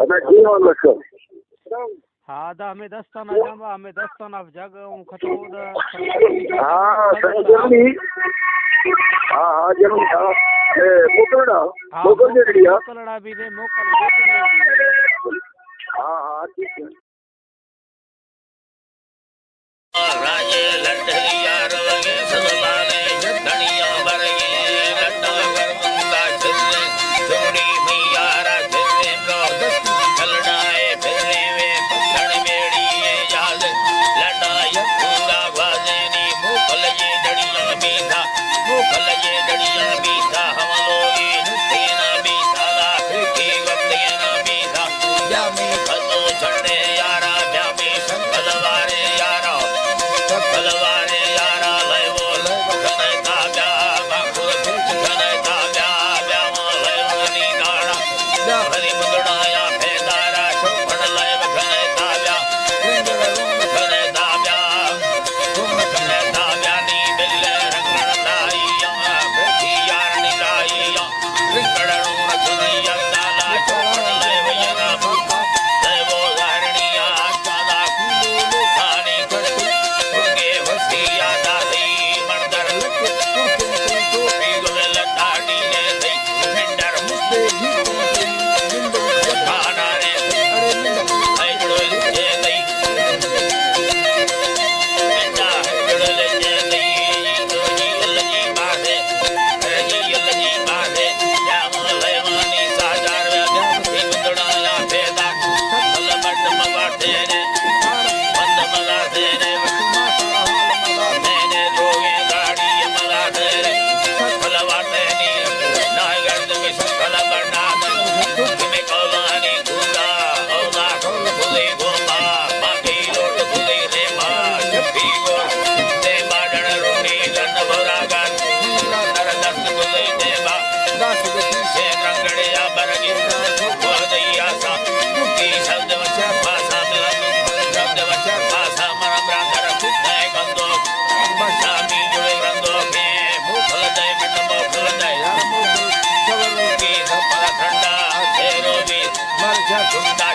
તમે જીવન લખો હા દા અમે દસ્તાના જાંબા અમે દસ્તાના જગ હું ખતોદ હા જલ્દી હા હા જલ્દી હા એ મોકલડા મોકલ દે રીયા મોકલડા भी दे मोकल दे हाँ हाँ ठीक है राजे लड़लिया रोगे सलमाने धनिया बरगे लड्डा करमुंगा चले जोड़ी मियारा चले रो चलनाए फिरने में पकड़ मेड़ी ये याद लड्डा ये पूरा बाजेनी मुखल ये डड़िया बीता मुखल ये डड़िया बीता हम लोगी तेना बीता ला की गप्तियां बीता जामी खतो चढ़े यारा जामी संगलवारे यारा कलवारे यारा लय वो कने ताब्या बाखुर फिच कने ताब्या ब्यामो लय वनी दाड़ा हरि मुदड़ाया फेदारा शोभन लय कने ताब्या रिंगड़ रूम कने ताब्या रूम कने ताब्या नी बिल्ले रंगण लाईया फिची यारनी लाईया रिंगड़ रूम कने यंदाला शोभन लय वयना भक्का लय वो धारणिया चादा कुंडू खानी करती उनके वसी यादा दी मर्दर लगे तुरके टोपी गोले लटाड़ी ने दी मिंडर मुस्ते जीते जिंदो खाना ने अरे मिंडर आई जुड़ो ले दी मिंडा जुड़ो ले दी तो जी लगी बाते अरे जी लगी बाते जाम ले मनी साजार वे मुंदड़ा या फेदा सकल बट मगाते ने बंद मगाते ने मैंने रोगे गाड़ी मगाते ने सकल बाटे नी नाय गर्द में सकल बना दुख में कौलानी खुदा औला खोल खुले गोमा बाकी लोट खुले रे मां जप्पी गो दे बाडण रोनी गन भरा गन नर दस्त खुले दे बा दस से रंगड़े या बरगी वो दैया सा दुखी शब्द वचन भाषा मिलन शब्द वचन भाषा मरा ब्रांदर खुदे गंदो बसामी जुड़े रंदो के मुखल दे मिट मुखल दे मुखल चवरू की धपला ठंडा तेरो भी मर जा झुंडा